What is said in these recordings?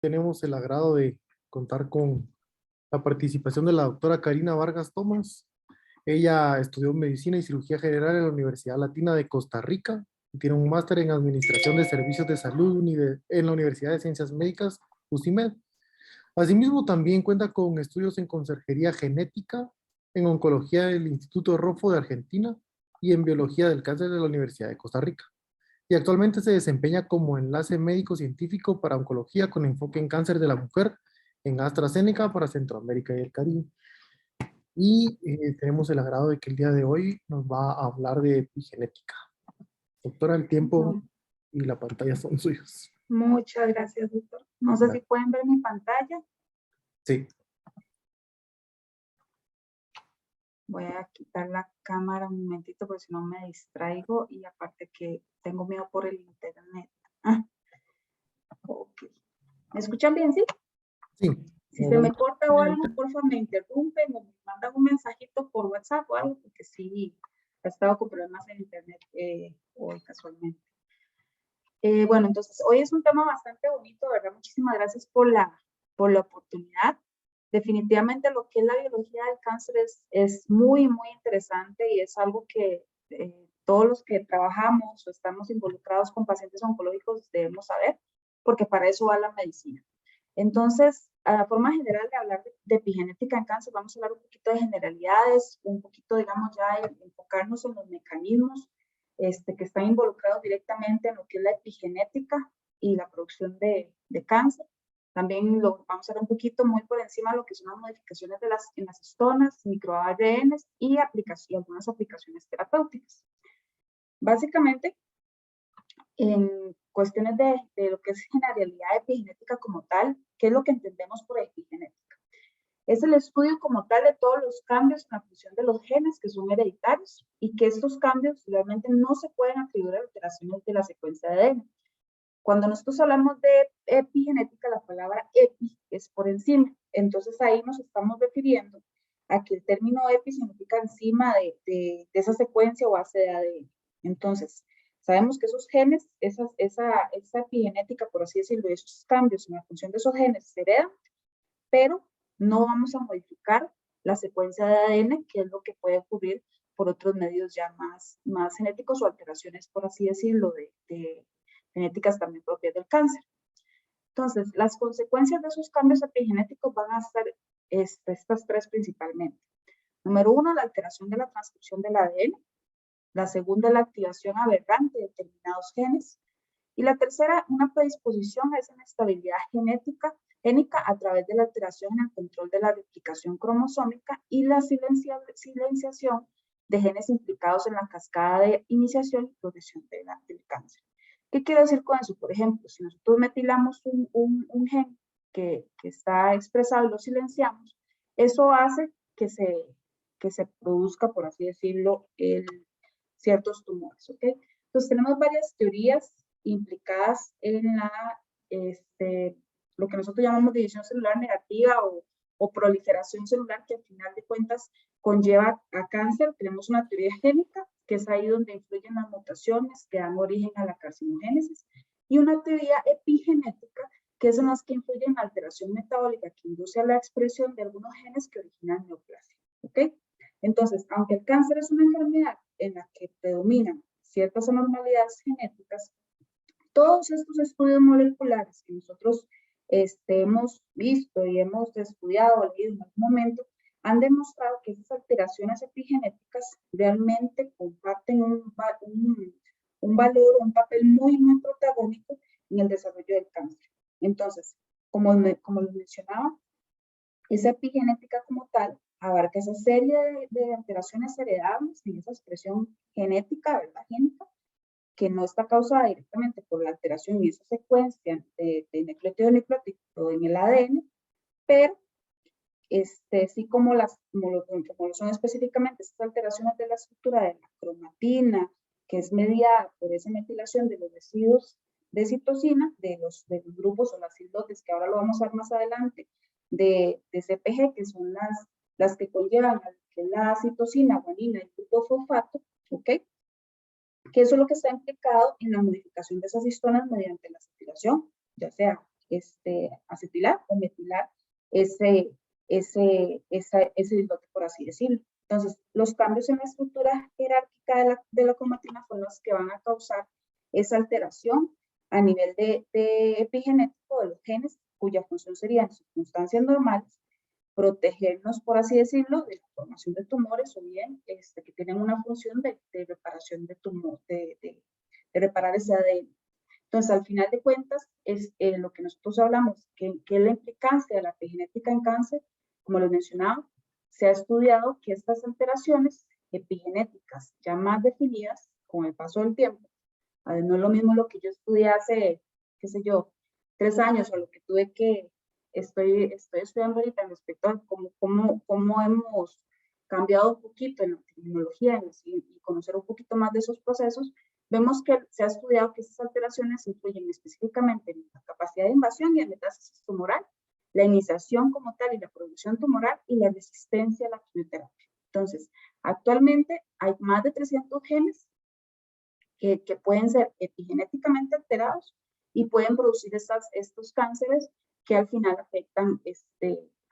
tenemos el agrado de contar con la participación de la doctora Karina Vargas Tomás. Ella estudió medicina y cirugía general en la Universidad Latina de Costa Rica y tiene un máster en administración de servicios de salud en la Universidad de Ciencias Médicas, UCIMED. Asimismo, también cuenta con estudios en conserjería genética, en oncología del Instituto Rofo de Argentina y en biología del cáncer de la Universidad de Costa Rica. Y actualmente se desempeña como enlace médico-científico para oncología con enfoque en cáncer de la mujer en AstraZeneca para Centroamérica y el Caribe. Y tenemos el agrado de que el día de hoy nos va a hablar de epigenética. Doctora, el tiempo y la pantalla son suyos. Muchas gracias, doctor. No sé si pueden ver mi pantalla. Sí. Voy a quitar la cámara un momentito porque si no me distraigo y aparte que tengo miedo por el internet. Ok. ¿Me escuchan bien, sí? Sí. Si se me corta o algo, por favor me interrumpen o me mandan un mensajito por WhatsApp o algo, porque sí, he estado con problemas en internet hoy casualmente. Bueno, entonces hoy es un tema bastante bonito, ¿verdad? Muchísimas gracias por la oportunidad. Definitivamente lo que es la biología del cáncer es muy, muy interesante y es algo que todos los que trabajamos o estamos involucrados con pacientes oncológicos debemos saber, porque para eso va la medicina. Entonces, a la forma general de hablar de epigenética en cáncer, vamos a hablar un poquito de generalidades, un poquito, digamos, ya enfocarnos en los mecanismos que están involucrados directamente en lo que es la epigenética y la producción de cáncer. También lo vamos a ver un poquito muy por encima de lo que son las modificaciones en las histonas, microARNs y algunas aplicaciones terapéuticas. Básicamente, en cuestiones de lo que es generalidad epigenética como tal, ¿qué es lo que entendemos por epigenética? Es el estudio como tal de todos los cambios en la función de los genes que son hereditarios y que estos cambios realmente no se pueden atribuir a alteraciones de la secuencia de ADN. Cuando nosotros hablamos de epigenética, la palabra epi es por encima. Entonces ahí nos estamos refiriendo a que el término epi significa encima de esa secuencia o base de ADN. Entonces, sabemos que esos genes, esa epigenética, por así decirlo, esos cambios en la función de esos genes se heredan, pero no vamos a modificar la secuencia de ADN, que es lo que puede ocurrir por otros medios ya más genéticos o alteraciones, por así decirlo, de genéticas también propias del cáncer. Entonces, las consecuencias de esos cambios epigenéticos van a ser estas tres principalmente. Número uno, la alteración de la transcripción del ADN. La segunda, la activación aberrante de determinados genes. Y la tercera, una predisposición a esa inestabilidad génica a través de la alteración en el control de la replicación cromosómica y la silenciación de genes implicados en la cascada de iniciación y progresión del cáncer. ¿Qué quiero decir con eso? Por ejemplo, si nosotros metilamos un gen que está expresado y lo silenciamos, eso hace que se produzca, por así decirlo, ciertos tumores, ¿ok? Entonces tenemos varias teorías implicadas en lo que nosotros llamamos división celular negativa o proliferación celular, que al final de cuentas conlleva a cáncer. Tenemos una teoría génica, que es ahí donde influyen las mutaciones que dan origen a la carcinogénesis, y una teoría epigenética, que es en las que influyen la alteración metabólica que induce a la expresión de algunos genes que originan neoplasia, ¿ok? Entonces, aunque el cáncer es una enfermedad en la que predominan ciertas anormalidades genéticas, todos estos estudios moleculares que nosotros hemos visto y hemos estudiado o leído en algún momento han demostrado que esas alteraciones epigenéticas realmente comparten un valor, un papel muy, muy protagónico en el desarrollo del cáncer. Entonces, como les mencionaba, esa epigenética como tal abarca esa serie de alteraciones heredables en esa expresión genética, ¿verdad? Génica, que no está causada directamente por la alteración y esa secuencia de nucleótido en el ADN, pero sí como lo son específicamente estas alteraciones de la estructura de la cromatina, que es mediada por esa metilación de los residuos de citosina, de los grupos o las islotes, que ahora lo vamos a ver más adelante, de CPG, que son las que conllevan la citosina, guanina y grupo fosfato, ¿ok? Que eso es lo que está implicado en la modificación de esas histonas mediante la acetylación, ya sea acetilar o metilar ese islote, por así decirlo. Entonces, los cambios en la estructura jerárquica de la cromatina son los que van a causar esa alteración a nivel de epigenético de los genes, cuya función sería en circunstancias normales protegernos, por así decirlo, de la formación de tumores, o bien que tienen una función de reparación de tumor, de reparar ese ADN. Entonces, al final de cuentas, es lo que nosotros hablamos, que es la implicancia de la epigenética en cáncer. Como les mencionaba, se ha estudiado que estas alteraciones epigenéticas ya más definidas con el paso del tiempo, no es lo mismo lo que yo estudié hace, qué sé yo, 3 años, o lo que estoy estudiando ahorita respecto a cómo hemos cambiado un poquito en la tecnología y conocer un poquito más de esos procesos. Vemos que se ha estudiado que esas alteraciones influyen específicamente en la capacidad de invasión y de metástasis tumoral, la iniciación como tal y la producción tumoral, y la resistencia a la quimioterapia. Entonces, actualmente hay más de 300 genes que pueden ser epigenéticamente alterados y pueden producir estos cánceres que al final afectan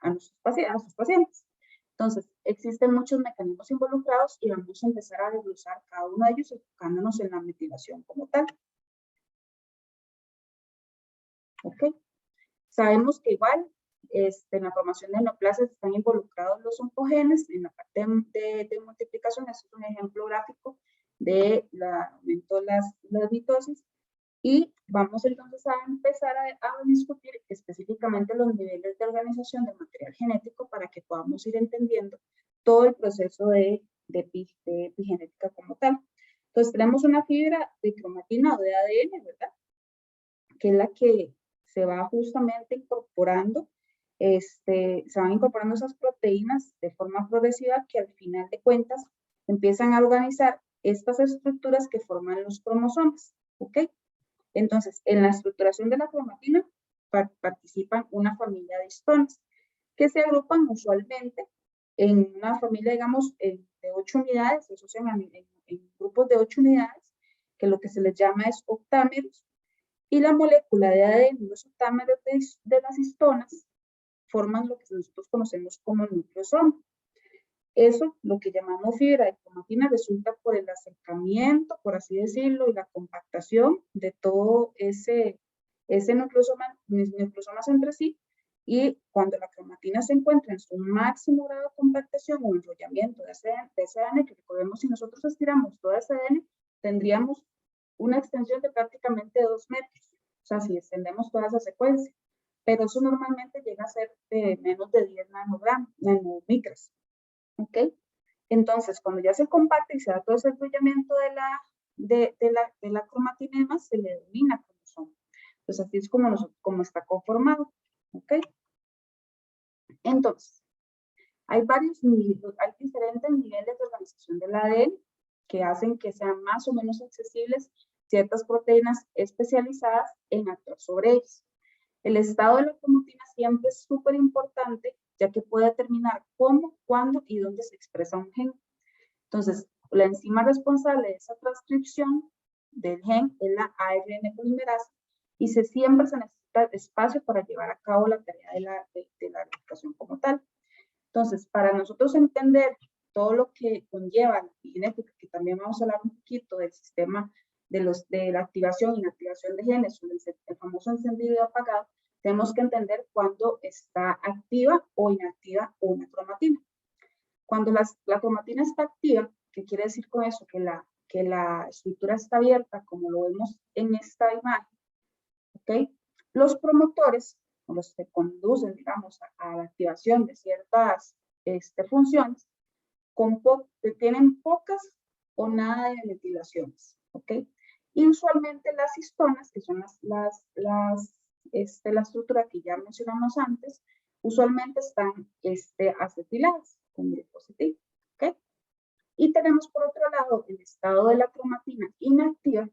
a sus pacientes. Entonces, existen muchos mecanismos involucrados y vamos a empezar a desglosar cada uno de ellos enfocándonos en la metilación como tal. ¿Ok? Sabemos que igual en la formación de neoplasias están involucrados los oncogenes en la parte de multiplicación. Este es un ejemplo gráfico de aumento de las mitosis. Y vamos entonces a empezar a discutir específicamente los niveles de organización del material genético para que podamos ir entendiendo todo el proceso de epigenética como tal. Entonces tenemos una fibra de cromatina o de ADN, ¿verdad? Que es la que se va justamente incorporando, se van incorporando esas proteínas de forma progresiva que al final de cuentas empiezan a organizar estas estructuras que forman los cromosomas, ¿ok? Entonces, en la estructuración de la cromatina participan una familia de histonas que se agrupan usualmente en una familia, digamos, de 8 unidades, se asocian en grupos de 8 unidades, que lo que se les llama es octámeros, y la molécula de ADN de los octámeros de las histonas forman lo que nosotros conocemos como nucleosoma. Eso, lo que llamamos fibra de cromatina, resulta por el acercamiento, por así decirlo, y la compactación de todo ese nucleosomas entre sí, y cuando la cromatina se encuentra en su máximo grado de compactación o enrollamiento de ese ADN, que recordemos, si nosotros estiramos todo ese ADN, tendríamos una extensión de prácticamente 2 metros, o sea, si extendemos toda esa secuencia, pero eso normalmente llega a ser menos de 10 nanomicras. ¿Ok? Entonces, cuando ya se compacta y se da todo ese enrollamiento de la cromatina y demás, se le denomina cromosoma. Entonces, así es como está conformado. ¿Ok? Entonces, hay diferentes niveles de organización del ADN que hacen que sean más o menos accesibles ciertas proteínas especializadas en actuar sobre ellas. El estado de la cromatina siempre es súper importante, ya que puede determinar cómo, cuándo y dónde se expresa un gen. Entonces, la enzima responsable de esa transcripción del gen es la ARN polimerasa, y siempre se necesita espacio para llevar a cabo la tarea de la replicación como tal. Entonces, para nosotros entender todo lo que conlleva la epigenética, que también vamos a hablar un poquito del sistema de la activación e inactivación de genes, el famoso encendido y apagado, tenemos que entender cuándo está activa o inactiva una cromatina. Cuando la cromatina está activa, ¿qué quiere decir con eso? Que la estructura está abierta, como lo vemos en esta imagen, ¿ok? Los promotores, los que conducen, digamos, a la activación de ciertas funciones, tienen pocas o nada de metilaciones, ¿ok? Y usualmente las histonas, que son la estructura que ya mencionamos antes, usualmente están acetiladas con glipositivo, ¿ok? Y tenemos por otro lado el estado de la cromatina inactiva,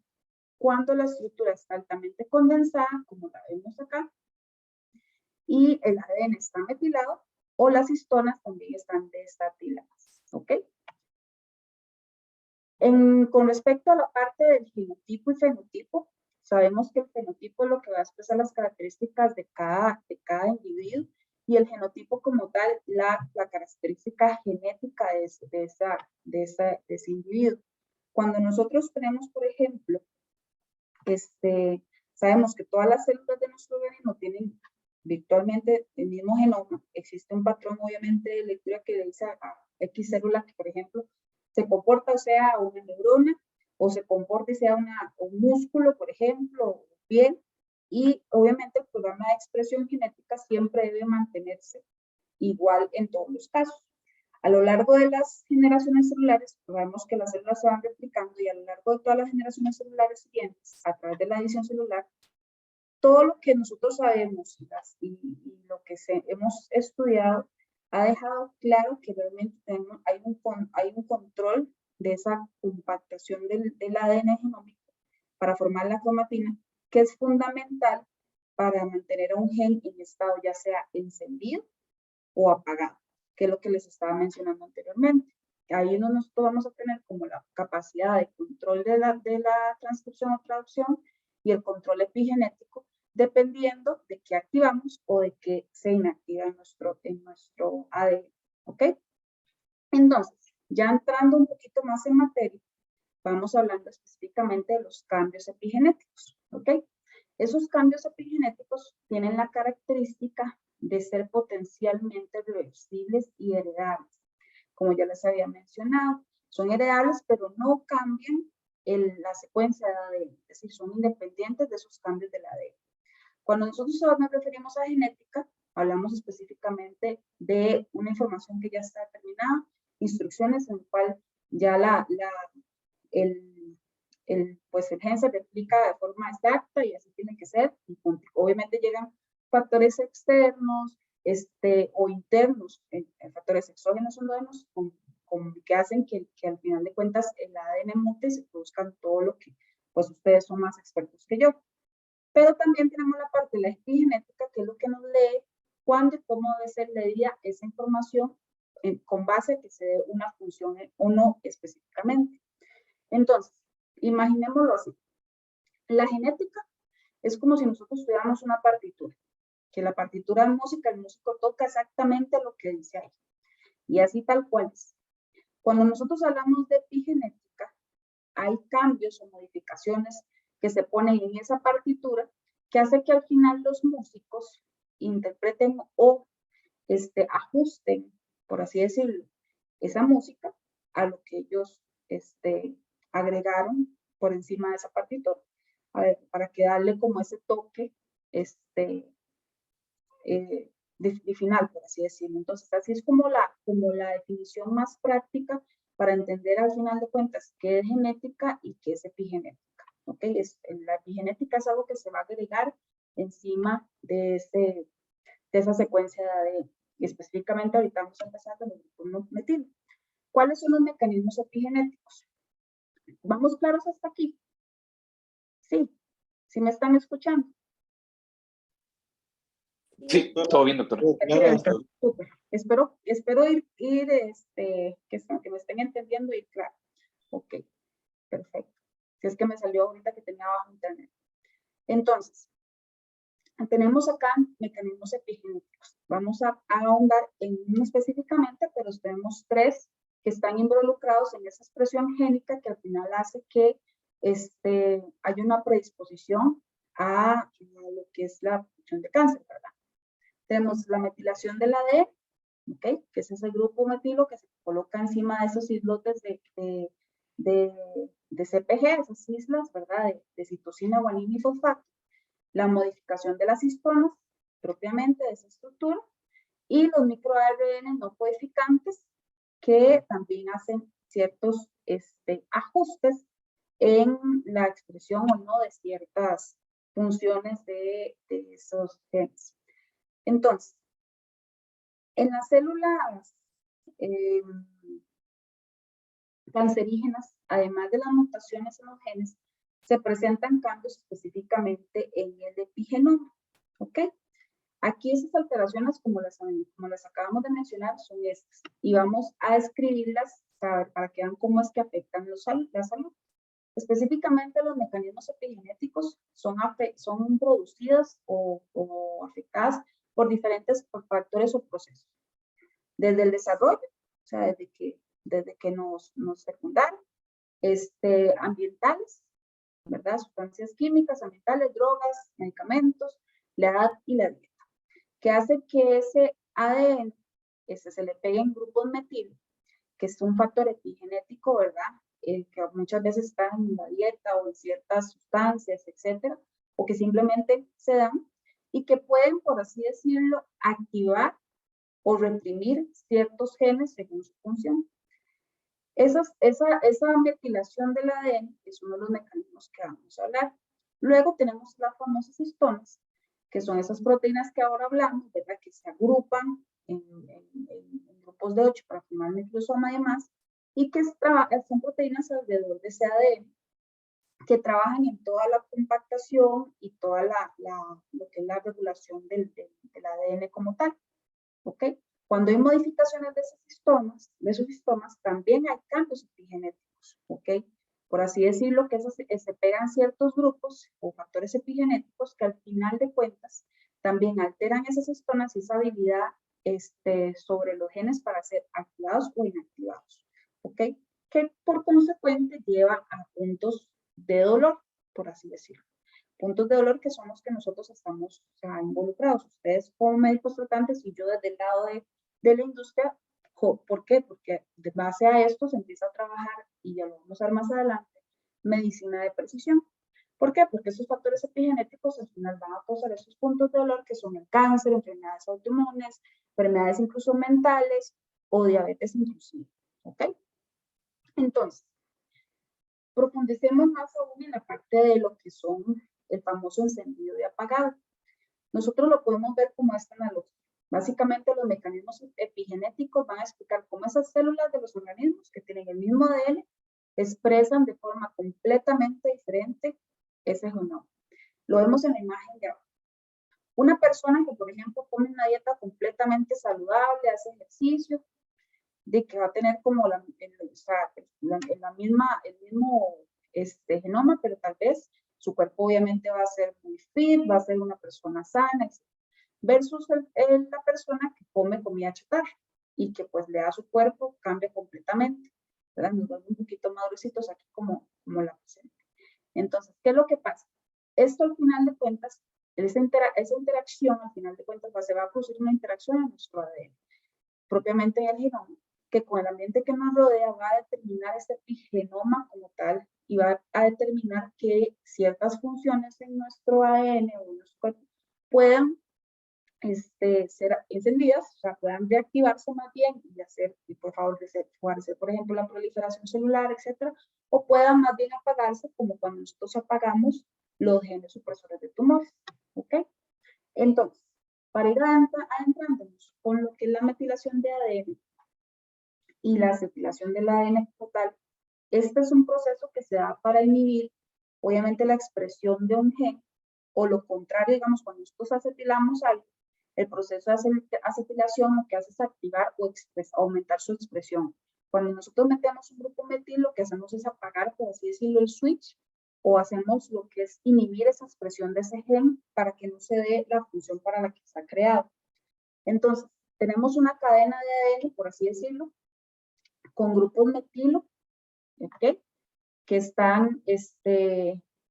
cuando la estructura está altamente condensada, como la vemos acá, y el ADN está metilado, o las histonas también están desatiladas, ¿ok? Con respecto a la parte del genotipo y fenotipo, sabemos que el fenotipo lo que va a expresar las características de cada individuo, y el genotipo como tal, la característica genética de ese individuo. Cuando nosotros tenemos, por ejemplo, sabemos que todas las células de nuestro organismo tienen virtualmente el mismo genoma. Existe un patrón, obviamente, de lectura que le dice a X célula que, por ejemplo, se comporta, o sea, una neurona, o se comporta y sea un músculo, por ejemplo, bien. Y obviamente el programa de expresión genética siempre debe mantenerse igual en todos los casos. A lo largo de las generaciones celulares, vemos que las células se van replicando, y a lo largo de todas las generaciones celulares siguientes, a través de la edición celular, todo lo que nosotros sabemos y lo que hemos estudiado ha dejado claro que realmente hay un control de esa compactación del ADN genómico para formar la cromatina, que es fundamental para mantener a un gen en estado ya sea encendido o apagado, que es lo que les estaba mencionando anteriormente. Ahí nosotros vamos a tener como la capacidad de control de la transcripción o traducción y el control epigenético, dependiendo de qué activamos o de qué se inactiva en nuestro ADN. ¿Ok? Entonces, ya entrando un poquito más en materia, vamos hablando específicamente de los cambios epigenéticos. ¿Ok? Esos cambios epigenéticos tienen la característica de ser potencialmente reversibles y heredables. Como ya les había mencionado, son heredables, pero no cambian la secuencia de ADN, es decir, son independientes de esos cambios del ADN. Cuando nosotros nos referimos a genética, hablamos específicamente de una información que ya está determinada, instrucciones en las cuales ya el gen se replica de forma exacta y así tiene que ser. Y obviamente llegan factores externos o internos, factores exógenos o endogenos, que hacen que al final de cuentas el ADN mute y se produzcan todo lo que pues ustedes son más expertos que yo. Pero también tenemos la parte de la epigenética, que es lo que nos lee cuándo y cómo debe ser leída esa información con base a que se dé una función o no específicamente. Entonces, imaginémoslo así. La genética es como si nosotros tuviéramos una partitura, que la partitura de música, el músico toca exactamente lo que dice ahí. Y así tal cual es. Cuando nosotros hablamos de epigenética, hay cambios o modificaciones que se ponen en esa partitura que hace que al final los músicos interpreten o ajusten, por así decirlo, esa música a lo que ellos agregaron por encima de esa partitura, para que darle como ese toque de final, por así decirlo. Entonces, así es como la definición más práctica para entender al final de cuentas qué es genética y qué es epigenética. ¿Okay? La epigenética es algo que se va a agregar encima de esa secuencia de ADN. Y específicamente ahorita vamos a empezar con el grupo metilo. ¿Cuáles son los mecanismos epigenéticos? ¿Vamos claros hasta aquí? Sí. ¿Sí me están escuchando? Sí, todo bien, doctora. Súper. Espero ir que me estén entendiendo y claro. Ok, perfecto. Si es que me salió ahorita que tenía bajo internet. Entonces, tenemos acá mecanismos epigenéticos. Vamos a ahondar en uno específicamente, pero tenemos 3 que están involucrados en esa expresión génica que al final hace que hay una predisposición a lo que es la producción de cáncer, ¿verdad? Tenemos la metilación del ADN, ¿okay? Que es ese grupo metilo que se coloca encima de esos islotes de CPG, esas islas, ¿verdad? De citosina, guanina y fosfato. La modificación de las histonas, propiamente de esa estructura, y los microARN no codificantes, que también hacen ciertos ajustes en la expresión o no de ciertas funciones de esos genes. Entonces, en las células cancerígenas, además de las mutaciones en los genes, se presentan cambios específicamente en el epigenoma. ¿Ok? Aquí esas alteraciones, como las acabamos de mencionar, son estas. Y vamos a escribirlas para que vean cómo es que afectan la salud. Específicamente los mecanismos epigenéticos son producidas o afectadas por diferentes factores o procesos. Desde el desarrollo, o sea, desde que nos fecundaron, ambientales, ¿verdad? Sustancias químicas, ambientales, drogas, medicamentos, la edad y la dieta, que hace que ese ADN se le pegue en grupos metil, que es un factor epigenético, ¿verdad? Que muchas veces está en la dieta o en ciertas sustancias, etcétera, o que simplemente se dan y que pueden, por así decirlo, activar o reprimir ciertos genes según su función. Esa metilación del ADN es uno de los mecanismos que vamos a hablar. Luego tenemos las famosas histonas, que son esas proteínas que ahora hablamos, ¿verdad? Que se agrupan en grupos de 8 para formar el nucleosoma y demás, y que son proteínas alrededor de ese ADN que trabajan en toda la compactación y toda lo que es la regulación del ADN como tal, ¿ok? Cuando hay modificaciones de esos histomas, también hay cambios epigenéticos, ¿ok? Por así decirlo, que se pegan ciertos grupos o factores epigenéticos que al final de cuentas también alteran esas histonas y esa habilidad sobre los genes para ser activados o inactivados, ¿ok? Que por consecuente lleva a puntos de dolor, por así decirlo. Puntos de dolor que son los que nosotros estamos involucrados. Ustedes como médicos tratantes y yo desde el lado de la industria. ¿Por qué? Porque de base a esto se empieza a trabajar, y ya lo vamos a ver más adelante, medicina de precisión. ¿Por qué? Porque esos factores epigenéticos al final van a causar esos puntos de dolor que son el cáncer, enfermedades autoinmunes, enfermedades incluso mentales o diabetes inclusive. ¿Ok? Entonces, profundicemos más aún en la parte de lo que son el famoso encendido y apagado. Nosotros lo podemos ver como esta analogía. Básicamente los mecanismos epigenéticos van a explicar cómo esas células de los organismos que tienen el mismo ADN expresan de forma completamente diferente ese genoma. Lo vemos en la imagen de abajo. Una persona que, por ejemplo, come una dieta completamente saludable, hace ejercicio, de que va a tener como el mismo genoma, pero tal vez su cuerpo obviamente va a ser muy fit, va a ser una persona sana, etc. Versus la persona que come comida chatarra y que pues le da a su cuerpo, cambia completamente, ¿verdad? Nos vemos un poquito más gruesitos aquí como la presente. Entonces, ¿qué es lo que pasa? Esto al final de cuentas, esa interacción al final de cuentas se va a producir una interacción en nuestro ADN, propiamente en el genoma, que con el ambiente que nos rodea va a determinar este epigenoma como tal y va a determinar que ciertas funciones en nuestro ADN o en nuestro cuerpo puedan ser encendidas, o sea, puedan reactivarse más bien y por favor, favorecer, por ejemplo, la proliferación celular, etcétera, o puedan más bien apagarse, como cuando nosotros apagamos los genes supresores de tumores, ¿ok? Entonces, para ir adentrándonos con lo que es la metilación de ADN y la acetilación del ADN total, este es un proceso que se da para inhibir, obviamente, la expresión de un gen, o lo contrario, digamos, cuando nosotros acetilamos algo, el proceso de acetilación lo que hace es activar o aumentar su expresión. Cuando nosotros metemos un grupo metil, lo que hacemos es apagar, por así decirlo, el switch, o hacemos lo que es inhibir esa expresión de ese gen para que no se dé la función para la que está creado. Entonces, tenemos una cadena de ADN, por así decirlo, con grupos metilo, ¿ok? Que están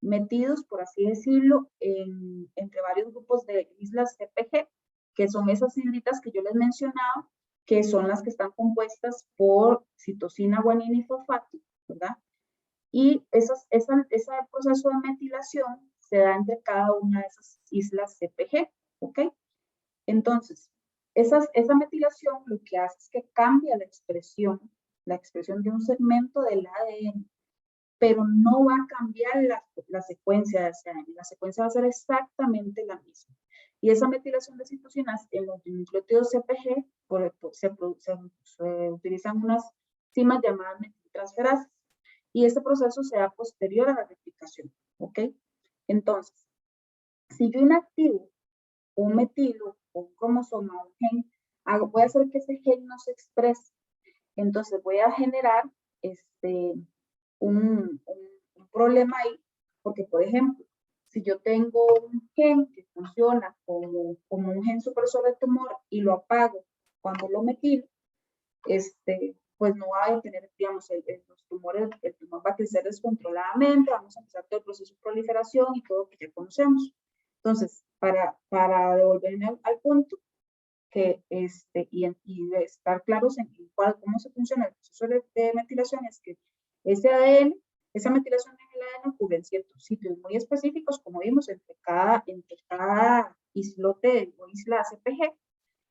metidos, por así decirlo, entre varios grupos de islas CPG, que son esas islitas que yo les mencionaba, que son las que están compuestas por citosina, guanina y fosfato, ¿verdad? Y ese proceso de metilación se da entre cada una de esas islas CPG, ¿ok? Entonces, esa metilación lo que hace es que cambia la expresión de un segmento del ADN, pero no va a cambiar la secuencia de ese ADN. La secuencia va a ser exactamente la misma. Y esa metilación de citosinas en los nucleótidos CPG se utilizan unas enzimas llamadas metiltransferases. Y este proceso se da posterior a la replicación, ¿ok? Entonces, si yo inactivo un metilo o un cromosoma o un gen, voy a hacer que ese gen no se exprese. Entonces voy a generar un problema ahí, porque por ejemplo, si yo tengo un gen que funciona como un gen supresor de tumor y lo apago cuando lo metilo, pues no va a tener, digamos, los tumores, el tumor va a crecer descontroladamente, vamos a empezar todo el proceso de proliferación y todo lo que ya conocemos. Entonces, para devolverme al punto, que y estar claros en cómo se funciona el proceso de metilación, es que ese ADN, esa metilación en el ADN ocurre en ciertos sitios muy específicos, como vimos, entre cada islote o isla CPG,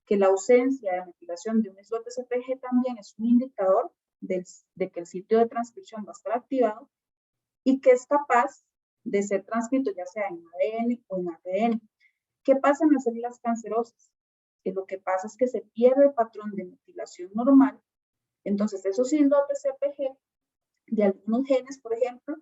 que la ausencia de metilación de un islote CPG también es un indicador de que el sitio de transcripción va a estar activado y que es capaz de ser transcrito ya sea en ADN o en ARN. ¿Qué pasa en las células cancerosas? Que lo que pasa es que se pierde el patrón de metilación normal. Entonces, esos islotes CPG de algunos genes, por ejemplo,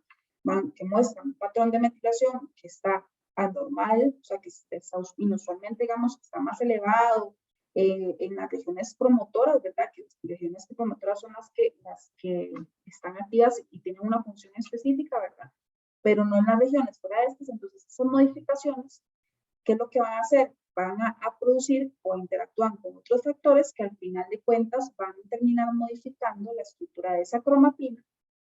que muestran un patrón de metilación que está anormal, o sea, que está inusualmente, digamos, que está más elevado en las regiones promotoras, ¿verdad? Que las regiones promotoras son las que están activas y tienen una función específica, ¿verdad? Pero no en las regiones fuera de estas. Entonces, esas modificaciones, ¿qué es lo que van a hacer? Van a producir o interactúan con otros factores que al final de cuentas van a terminar modificando la estructura de esa cromatina,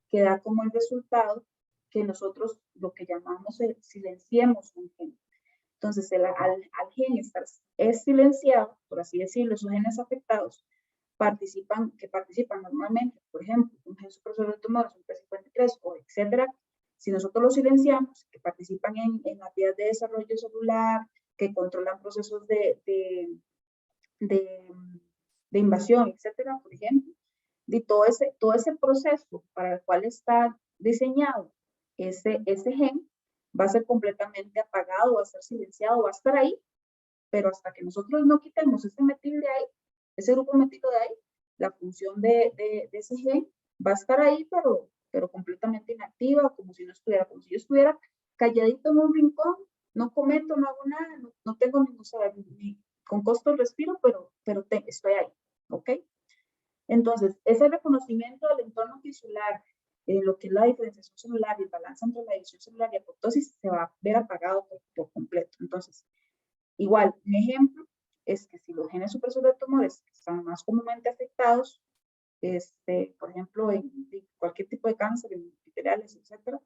que da como el resultado que nosotros lo que llamamos silenciemos un gen. Entonces, al gen es silenciado, por así decirlo, esos genes afectados que participan normalmente, por ejemplo, un gen supresor de tumores, un P53 o etcétera. Si nosotros los silenciamos, que participan en las vías de desarrollo celular, que controlan procesos de invasión, etcétera, por ejemplo, de todo ese proceso para el cual está diseñado ese gen, va a ser completamente apagado, va a ser silenciado, va a estar ahí, pero hasta que nosotros no quitemos ese metil de ahí, ese grupo metilo de ahí, la función de ese gen va a estar ahí, pero completamente inactiva, como si yo estuviera calladito en un rincón, no comento, no hago nada, no tengo ningún saber, ni con costo respiro, pero estoy ahí, ¿ok? Entonces, ese reconocimiento del entorno tisular, lo que es la diferenciación celular y el balance entre la división celular y apoptosis, se va a ver apagado por completo. Entonces, igual, un ejemplo es que si los genes supresores de tumores están más comúnmente afectados, por ejemplo, en cualquier tipo de cáncer, en epiteliales, etcétera,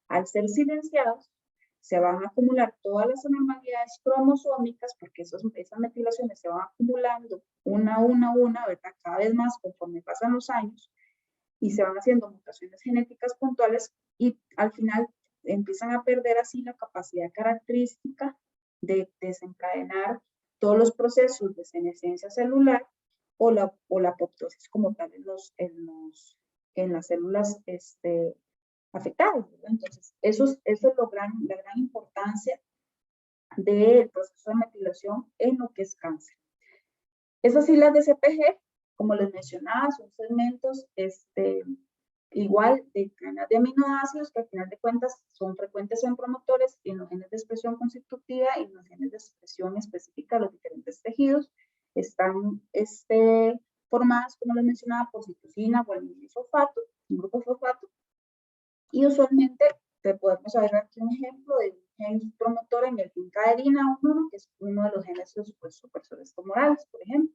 al ser silenciados, se van a acumular todas las anormalidades cromosómicas, porque esas metilaciones se van acumulando una, ¿verdad? Cada vez más conforme pasan los años, y se van haciendo mutaciones genéticas puntuales, y al final empiezan a perder así la capacidad característica de desencadenar todos los procesos de senescencia celular o la apoptosis como tal en las células afectadas, ¿verdad? Entonces, eso es la gran importancia del proceso de metilación en lo que es cáncer. Esas islas de CPG, como les mencionaba, son segmentos igual de cadenas de aminoácidos que al final de cuentas son frecuentes en promotores y en los genes de expresión constitutiva y en los genes de expresión específica de los diferentes tejidos. Están formadas, como les mencionaba, por citosina o el fosfato, un grupo fosfato. Y usualmente podemos ver aquí un ejemplo de un gen promotor en el gen caderina 1, que es uno de los genes de supresores tumorales, por ejemplo.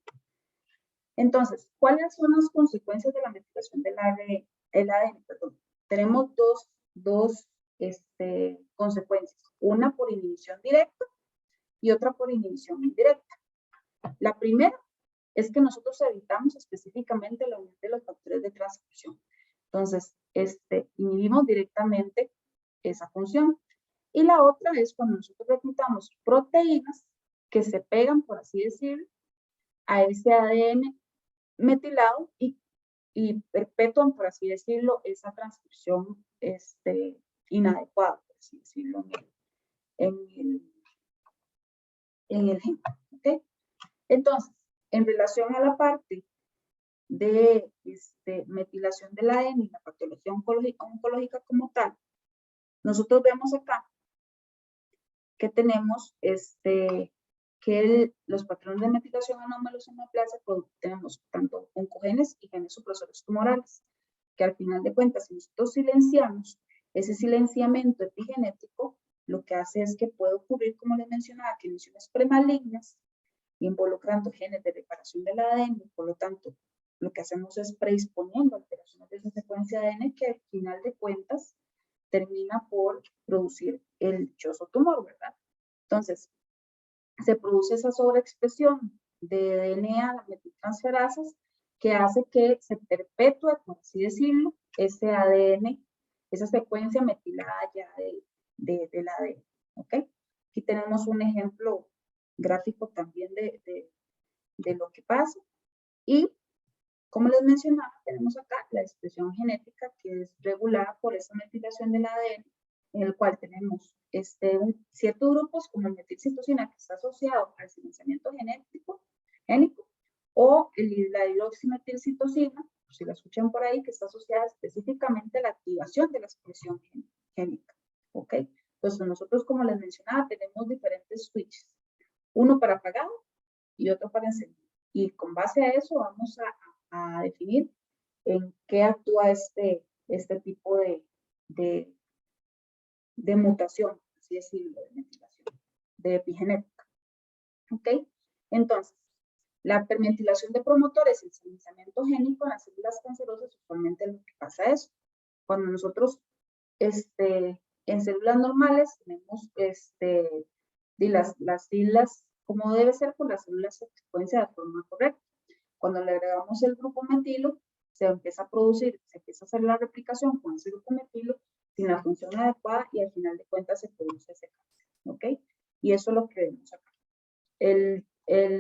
Entonces, ¿cuáles son las consecuencias de la metilación del ADN? Tenemos dos consecuencias. Una por inhibición directa y otra por inhibición indirecta. La primera es que nosotros evitamos específicamente la unión de los factores de transcripción. Entonces, inhibimos directamente esa función. Y la otra es cuando nosotros reclutamos proteínas que se pegan, por así decirlo, a ese ADN metilado y perpetúan, por así decirlo, esa transcripción inadecuada, por así decirlo, en el gen. ¿Okay? Entonces, en relación a la parte de metilación del ADN y la patología oncológica como tal, nosotros vemos acá que tenemos los patrones de metilación anómalos en neoplasia, pues tenemos tanto oncogenes y genes supresores tumorales, que al final de cuentas, si nosotros silenciamos Ese silenciamiento epigenético lo que hace es que puede ocurrir, como les mencionaba, que lesiones premalignas involucrando genes de reparación del ADN, por lo tanto, lo que hacemos es predisponiendo alteraciones de esa secuencia de ADN que al final de cuentas termina por producir el dichoso tumor, ¿verdad? Entonces, se produce esa sobreexpresión de DNA metiltransferasas que hace que se perpetúe, por así decirlo, ese ADN, esa secuencia metilada ya del ADN, ¿ok? Aquí tenemos un ejemplo gráfico también de lo que pasa. Y, como les mencionaba, tenemos acá la expresión genética que es regulada por esa metilación del ADN, en el cual tenemos ciertos grupos como el metilcitosina que está asociado al silenciamiento génico, o la hidroximetilcitosina, si la escuchan por ahí, que está asociada específicamente a la activación de la expresión génica. ¿Ok? Entonces nosotros, como les mencionaba, tenemos diferentes switches. Uno para apagado y otro para encendido. Y con base a eso vamos a definir en qué actúa este tipo de mutación, así decirlo, de metilación, de epigenética. ¿Ok? Entonces, la permetilación de promotores y el silenciamiento génico en las células cancerosas, usualmente lo que pasa es, cuando nosotros, en células normales, tenemos las islas, como debe ser, con las células se secuencia de forma correcta. Cuando le agregamos el grupo metilo, se empieza a producir, se empieza a hacer la replicación con ese grupo metilo sin la función adecuada y al final de cuentas se produce ese cáncer, ¿ok? Y eso es lo que vemos acá. El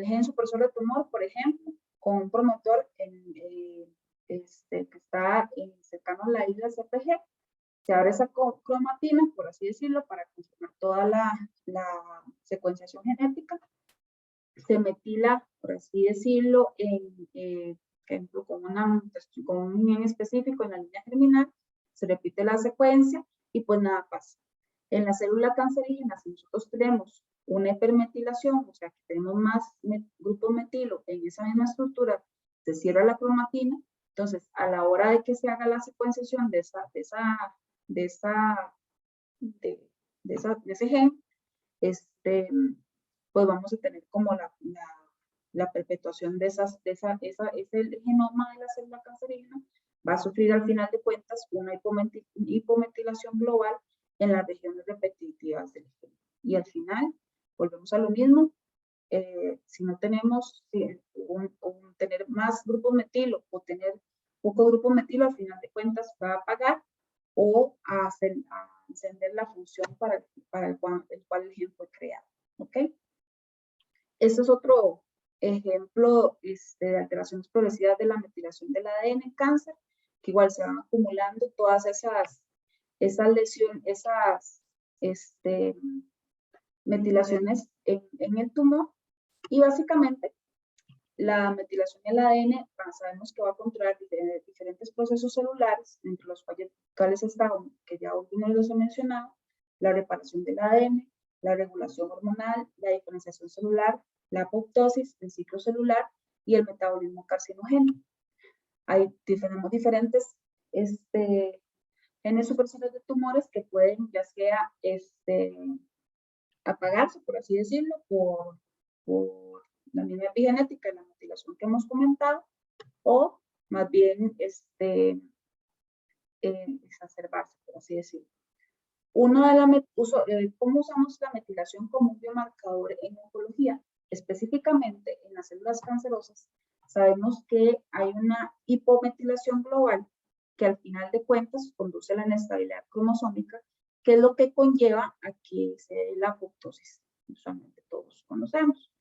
gen supresor de tumor, por ejemplo, con un promotor que está cercano a la isla CPG, se abre esa cromatina, por así decirlo, para confirmar toda la secuenciación genética. Se metila, por así decirlo, ejemplo, con un gen específico en la línea germinal, se repite la secuencia y pues nada pasa. En la célula cancerígena, si nosotros tenemos una hipermetilación, o sea que tenemos más grupo metilo en esa misma estructura, se cierra la cromatina, entonces a la hora de que se haga la secuenciación de ese gen, pues vamos a tener como la perpetuación de ese genoma de la célula cancerígena, va a sufrir al final de cuentas una hipometilación global en las regiones repetitivas del gen. Y al final, volvemos a lo mismo, si no tenemos, tener más grupos metilo o tener poco grupo metilo, al final de cuentas va a apagar o a encender la función para el cual el gen fue creado. ¿Ok? Este es otro ejemplo de alteraciones progresivas de la metilación del ADN en cáncer, que igual se van acumulando todas esas lesiones, esas metilaciones en el tumor, y básicamente la metilación del ADN sabemos que va a controlar diferentes procesos celulares, entre los cuales está, que ya algunos los he mencionado, la reparación del ADN, la regulación hormonal, la diferenciación celular, la apoptosis, el ciclo celular y el metabolismo carcinogénico. Tenemos diferentes genes supresores de tumores que pueden ya sea apagarse, por así decirlo, por la misma epigenética y la metilación que hemos comentado, o más bien exacerbarse, por así decirlo. ¿Cómo usamos la metilación como un biomarcador en oncología? Específicamente en las células cancerosas, sabemos que hay una hipometilación global que al final de cuentas conduce a la inestabilidad cromosómica, que es lo que conlleva a que se dé la apoptosis, usualmente todos conocemos.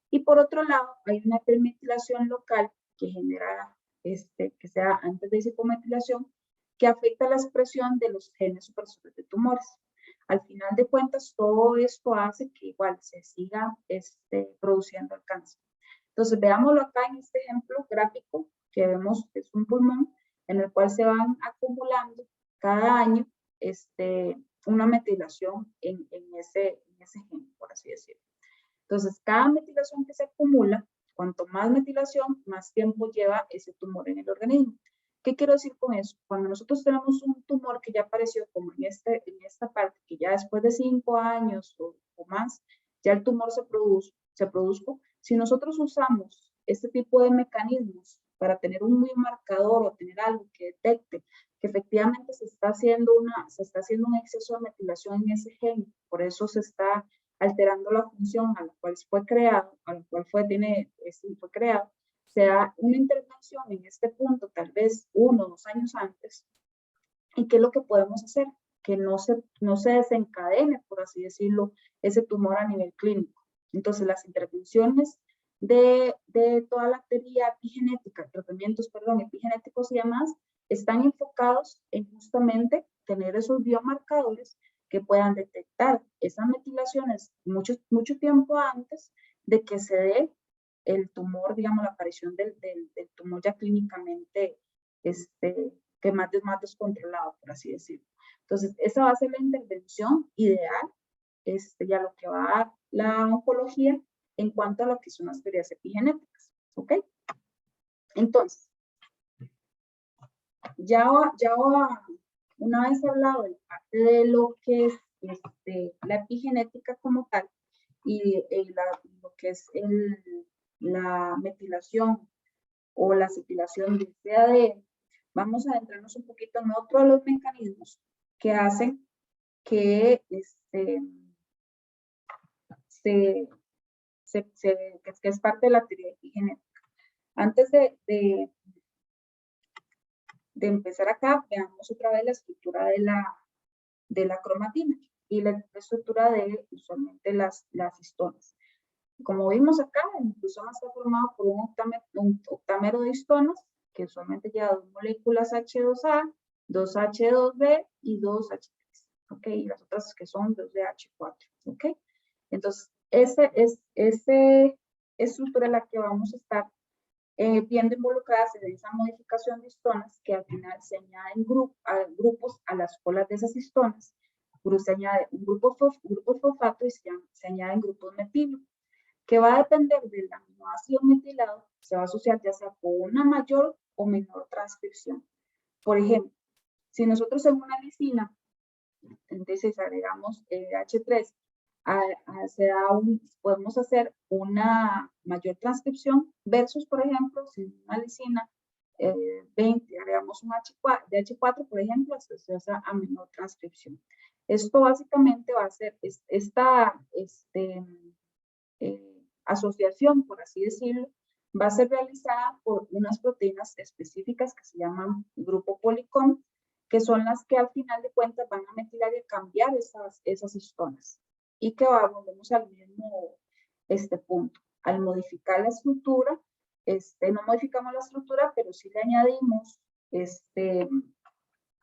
Y por otro lado, hay una hipermetilación local que genera, que sea antes de esa hipometilación, que afecta la expresión de los genes supresores de tumores. Al final de cuentas, todo esto hace que igual se siga produciendo el cáncer. Entonces, veámoslo acá en este ejemplo gráfico que vemos, es un pulmón en el cual se van acumulando cada año una metilación en ese gen, por así decirlo. Entonces, cada metilación que se acumula, cuanto más metilación, más tiempo lleva ese tumor en el organismo. ¿Qué quiero decir con eso? Cuando nosotros tenemos un tumor que ya apareció como en esta parte, que ya después de 5 años o más, ya el tumor se produjo, si nosotros usamos este tipo de mecanismos para tener un biomarcador o tener algo que detecte que efectivamente se está haciendo un exceso de metilación en ese gen, por eso se está alterando la función a la cual fue creado, a la cual fue creado, se da una intervención en este punto, tal vez 1 o 2 años antes, ¿y qué es lo que podemos hacer? Que no se desencadene, por así decirlo, ese tumor a nivel clínico. Entonces, las intervenciones de toda la teoría epigenética, tratamientos, epigenéticos y demás, están enfocados en justamente tener esos biomarcadores que puedan detectar esas metilaciones mucho tiempo antes de que se dé el tumor, digamos, la aparición del tumor ya clínicamente, que más descontrolado, por así decirlo. Entonces, esa va a ser la intervención ideal, ya lo que va la oncología en cuanto a lo que son las teorías epigenéticas, ¿ok? Entonces, ya una vez hablado de parte de lo que es la epigenética como tal y lo que es la metilación o la acetylación de este ADN, vamos a adentrarnos un poquito en otro de los mecanismos que hacen que que es parte de la teoría epigenética. Antes de empezar acá, veamos otra vez la estructura de la cromatina y la estructura de usualmente las histonas. Como vimos acá, el nucleosoma está formado por un octámero de histonas, que usualmente lleva 2 moléculas H2A, 2 H2B y 2 H3, ¿ok? Y las otras que son 2 de H4, ¿ok? Entonces, esa estructura es la que vamos a estar viendo involucradas en esa modificación de histonas, que al final se añaden grupos a las colas de esas histonas. Se añade un grupo fosfato y se añaden grupos metilo, que va a depender del aminoácido metilado, se va a asociar ya sea con una mayor o menor transcripción. Por ejemplo, si nosotros en una lisina, entonces agregamos H3, podemos hacer una mayor transcripción versus, por ejemplo, si en una lisina 20 agregamos un de H4, por ejemplo, se hace a menor transcripción. Esto básicamente va a ser esta asociación, por así decirlo, va a ser realizada por unas proteínas específicas que se llaman grupo Polycom, que son las que al final de cuentas van a metilar y cambiar esas histonas. Y que volvemos al mismo punto. Al modificar la estructura, no modificamos la estructura, pero sí le añadimos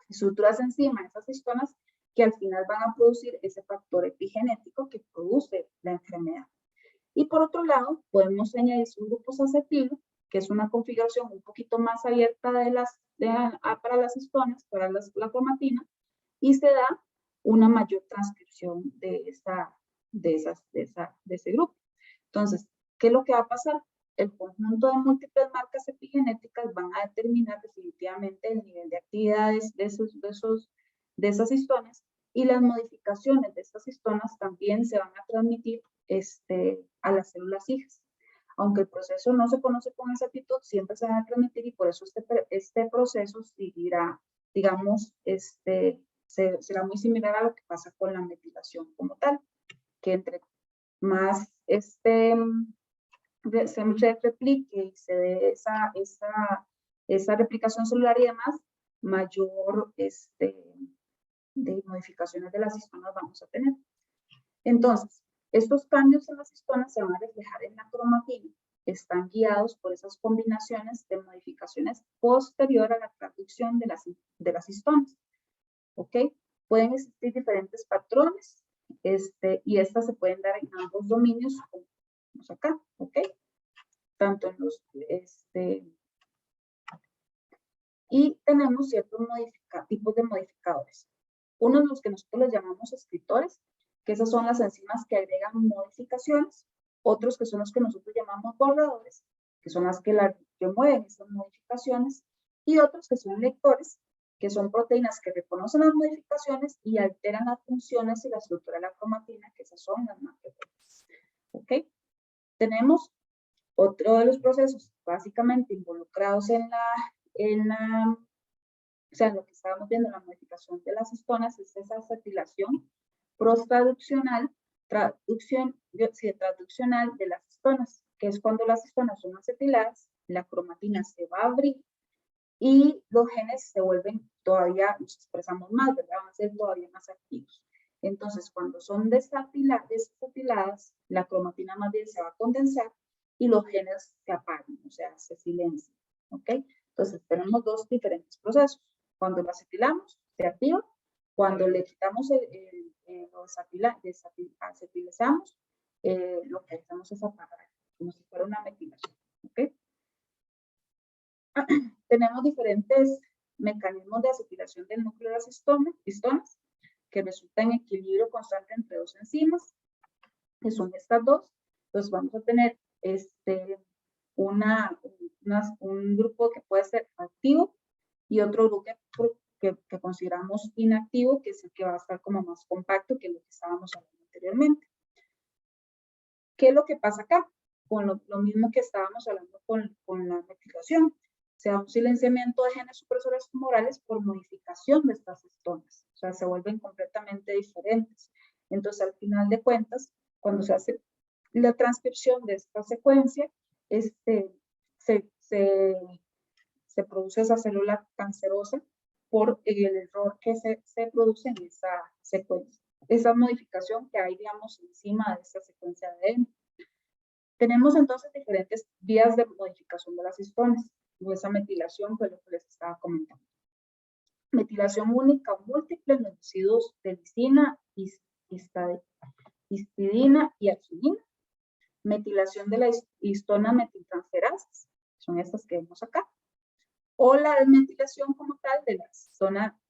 estructuras encima de esas histonas que al final van a producir ese factor epigenético que produce la enfermedad. Y por otro lado, podemos añadir subgrupos acetilo, que es una configuración un poquito más abierta para las histonas, para la cromatina, y se da una mayor transcripción de ese grupo. Entonces, ¿qué es lo que va a pasar? El conjunto de múltiples marcas epigenéticas van a determinar definitivamente el nivel de actividades de esas histonas, y las modificaciones de estas histonas también se van a transmitir a las células hijas. Aunque el proceso no se conoce con exactitud, siempre se van a transmitir, y por eso este proceso seguirá, digamos, será muy similar a lo que pasa con la metilación como tal, que entre más se replique y se dé esa replicación celular y demás, mayor de modificaciones de las histonas vamos a tener. Entonces, estos cambios en las histonas se van a reflejar en la cromatina. Están guiados por esas combinaciones de modificaciones posterior a la traducción de las histonas. ¿Ok? Pueden existir diferentes patrones y estas se pueden dar en ambos dominios, como vemos acá. ¿Ok? Tanto en los... y tenemos ciertos tipos de modificadores. Uno de los que nosotros les llamamos escritores, que esas son las enzimas que agregan modificaciones. Otros que son los que nosotros llamamos borradores, que son las que remueven esas modificaciones. y otros que son lectores, que son proteínas que reconocen las modificaciones y alteran las funciones y la estructura de la cromatina, que esas son las macrófagas. ¿Ok? Tenemos otro de los procesos básicamente involucrados en o sea, lo que estábamos viendo, la modificación de las histonas, es esa acetilación postraduccional, traduccional de las histonas, que es cuando las histonas son acetiladas, la cromatina se va a abrir y los genes se vuelven todavía, nos expresamos más, ¿verdad? Van a ser todavía más activos. Entonces, cuando son desacetiladas, la cromatina más bien se va a condensar y los genes se apagan, o sea, se silencian, ¿ok? Entonces, tenemos dos diferentes procesos. Cuando lo acetilamos, se activa. Cuando le quitamos lo acetilizamos, lo que hacemos es apagar, como si fuera una metilación, ¿ok? Tenemos diferentes mecanismos de acetilación del núcleo de las histonas, que resulta en equilibrio constante entre dos enzimas, que son estas dos. Entonces vamos a tener un grupo que puede ser activo y otro grupo que consideramos inactivo, que es el que va a estar como más compacto que lo que estábamos hablando anteriormente. ¿Qué es lo que pasa acá? Con lo mismo que estábamos hablando con la metilación. Se da un silenciamiento de genes supresores tumorales por modificación de estas histonas. O sea, se vuelven completamente diferentes. Entonces, al final de cuentas, cuando se hace la transcripción de esta secuencia, se produce esa célula cancerosa por el error que se produce en esa secuencia. Esa modificación que hay, digamos, encima de esta secuencia de ADN. Tenemos entonces diferentes vías de modificación de las histonas, o esa metilación, pues lo que les estaba comentando. Metilación única o múltiple en los residuos de lisina, histidina y arginina. Metilación de la histona metiltransferasas, son estas que vemos acá. O la desmetilación como tal de la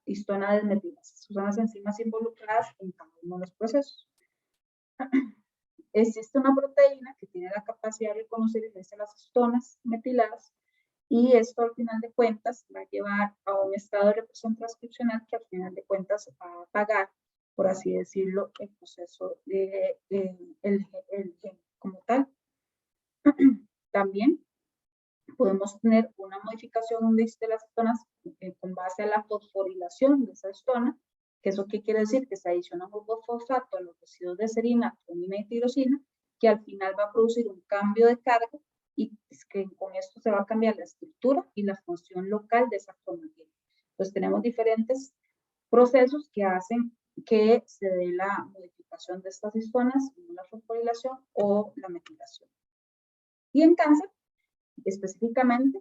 histona desmetilasa. Son las enzimas involucradas en cada uno de los procesos. Existe una proteína que tiene la capacidad de reconocer y vencer las histonas metiladas, y esto al final de cuentas va a llevar a un estado de represión transcripcional que al final de cuentas va a apagar, por así decirlo, el proceso de el gen como tal. También podemos tener una modificación de las histonas con base a la fosforilación de esa histona, que eso qué quiere decir, que se adiciona un fosfato a los residuos de serina, tromina y tirosina, que al final va a producir un cambio de carga y es que con esto se va a cambiar la estructura y la función local de esa cromatina. Entonces tenemos diferentes procesos que hacen que se dé la modificación de estas histonas, la fosforilación o la metilación. Y en cáncer, específicamente,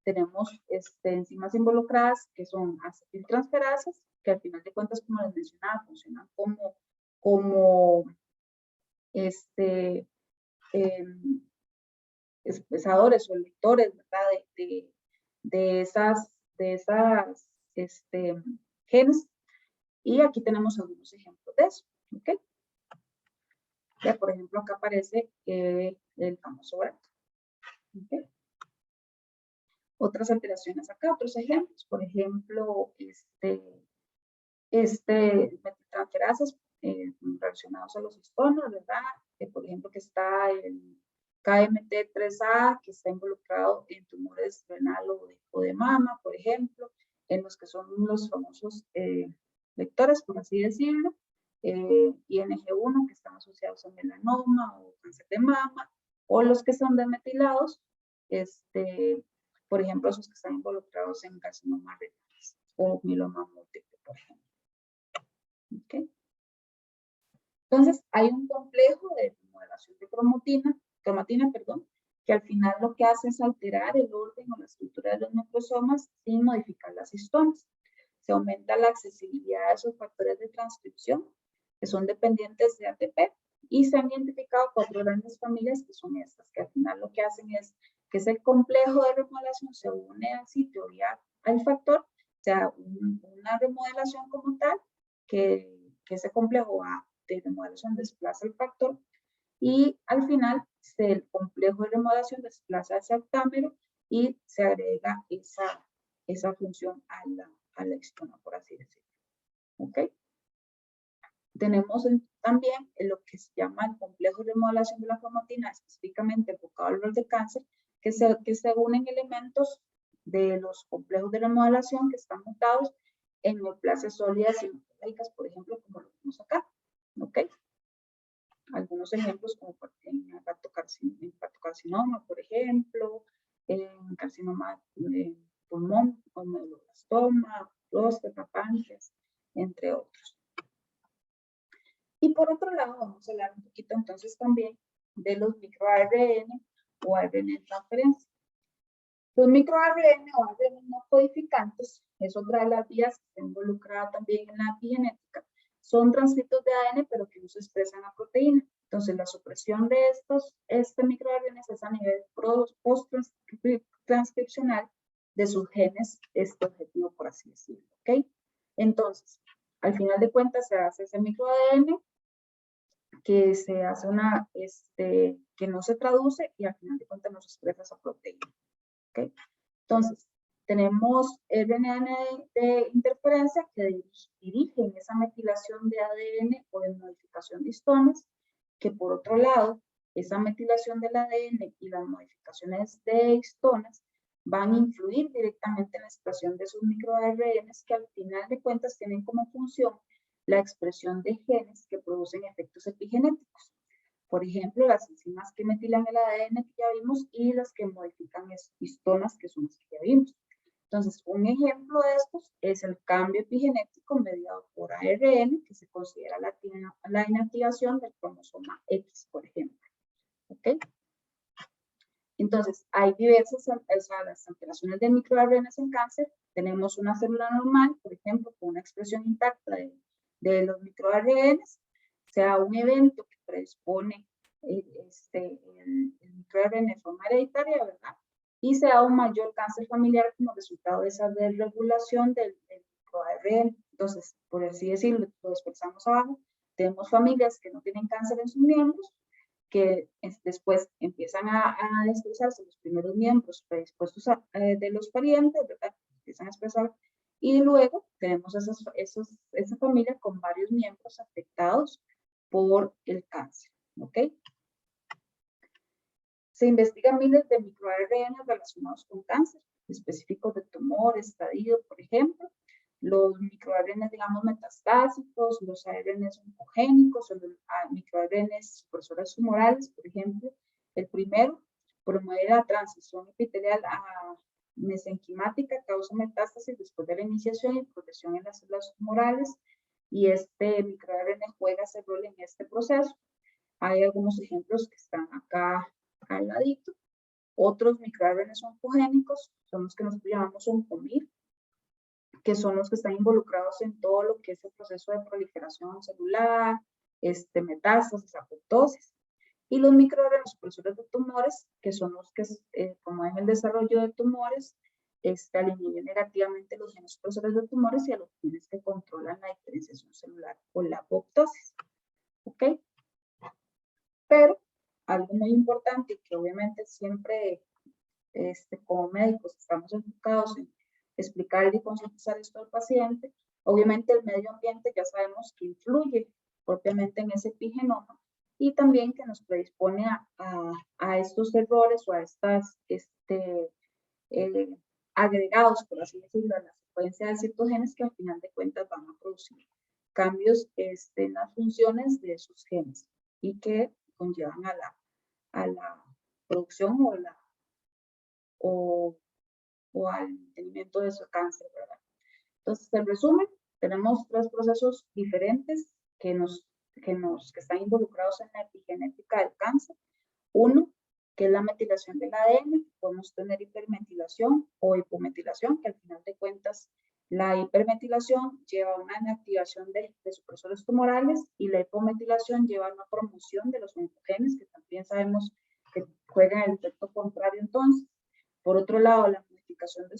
tenemos enzimas involucradas que son acetiltransferasas, que al final de cuentas, como les mencionaba, funcionan como expresadores o lectores, ¿verdad? de esas genes. Y aquí tenemos algunos ejemplos de eso, ¿ok? Ya, por ejemplo, acá aparece el famoso BRCA, ¿ok? Otras alteraciones acá, otros ejemplos, por ejemplo, metiltransferasas relacionados a los histonos, ¿verdad? Por ejemplo, que está el KMT3A, que está involucrado en tumores renal o de mama, por ejemplo, en los que son los famosos vectores, por así decirlo, ING1, que están asociados a melanoma o cáncer de mama, o los que son desmetilados, por ejemplo, esos que están involucrados en carcinoma renal o mieloma múltiple, por ejemplo. ¿Okay? Entonces, hay un complejo de remodelación de cromatina, que al final lo que hace es alterar el orden o la estructura de los nucleosomas sin modificar las histonas. Se aumenta la accesibilidad de esos factores de transcripción que son dependientes de ATP, y se han identificado 4 grandes familias que son estas, que al final lo que hacen es que ese complejo de remodelación se une al sitio y al factor, o sea, una remodelación como tal, que ese complejo de remodelación desplaza el factor, y al final el complejo de remodelación desplaza ese octámero y se agrega esa función a la histona, por así decirlo. ¿Ok? Tenemos también lo que se llama el complejo de remodelación de la cromatina, específicamente enfocado al rol de cáncer, que se unen elementos de los complejos de remodelación que están montados en neoplasias sólidas y metabólicas, por ejemplo, como lo vemos acá. ¿Ok? Algunos ejemplos como en hepatocarcinoma, por ejemplo, en carcinoma de pulmón, o medulloblastoma, próstata, páncreas, entre otros. Y por otro lado, vamos a hablar un poquito entonces también de los microARN o ARN de transferencia. Los microARN o ARN no codificantes es otra de las vías que está involucrada también en la epigenética. Son transcritos de ADN, pero que no se expresan a proteína. Entonces, la supresión de este microARN es a nivel post-transcripcional de sus genes, este objetivo, por así decirlo. ¿Ok? Entonces, al final de cuentas, se hace ese microADN que se hace que no se traduce y al final de cuentas no se expresa esa proteína. ¿Okay? Entonces, tenemos RNA de interferencia que dirigen esa metilación de ADN o de modificación de histonas, que por otro lado, esa metilación del ADN y las modificaciones de histonas van a influir directamente en la expresión de esos microARNs que al final de cuentas tienen como función la expresión de genes que producen efectos epigenéticos. Por ejemplo, las enzimas que metilan el ADN que ya vimos y las que modifican histonas que son las que ya vimos. Entonces, un ejemplo de estos es el cambio epigenético mediado por ARN, que se considera la inactivación del cromosoma X, por ejemplo. ¿Ok? Entonces, hay diversas, las alteraciones de microARNs en cáncer. Tenemos una célula normal, por ejemplo, con una expresión intacta de los microARNs, sea un evento que predispone el microARN de forma hereditaria, ¿verdad? Y sea un mayor cáncer familiar como resultado de esa desregulación del microARN. Entonces, por así decirlo, lo expresamos abajo, tenemos familias que no tienen cáncer en sus miembros, que después empiezan a expresarse los primeros miembros predispuestos de los parientes, ¿verdad? Empiezan a expresar, y luego tenemos esa familia con varios miembros afectados por el cáncer, ¿ok? Se investigan miles de microARN relacionados con cáncer, específicos de tumor, estadio, por ejemplo, los microARN, digamos, metastásicos, los ARN oncogénicos, o los microARN supresores tumorales, por ejemplo. El primero promueve la transición epitelial a mesenquimática, causa metástasis después de la iniciación y progresión en las células tumorales, y este microARN juega ese rol en este proceso. Hay algunos ejemplos que están acá al ladito. Otros microARN oncogénicos son los que nosotros llamamos oncomir, que son los que están involucrados en todo lo que es el proceso de proliferación celular, metástasis, apoptosis. Y los microARN supresores de tumores, que son los que promueven el desarrollo de tumores, al inhibir negativamente los genes supresores de tumores y a los genes que controlan la diferenciación celular o la apoptosis. ¿Ok? Pero algo muy importante, que obviamente siempre como médicos estamos enfocados en explicar y concientizar esto al paciente. Obviamente el medio ambiente ya sabemos que influye propiamente en ese epigenoma y también que nos predispone a estos errores o a estas agregados, por así decirlo, a la secuencia de ciertos genes que al final de cuentas van a producir cambios en las funciones de esos genes y que conllevan a la producción o al mantenimiento de su cáncer, ¿verdad? Entonces, en resumen, tenemos tres procesos diferentes que están involucrados en la epigenética del cáncer. Uno, que es la metilación del ADN. Podemos tener hipermetilación o hipometilación, que al final de cuentas la hipermetilación lleva a una inactivación de supresores tumorales y la hipometilación lleva a una promoción de los oncogenes, que también sabemos que juegan el efecto contrario entonces. Por otro lado, la modificación de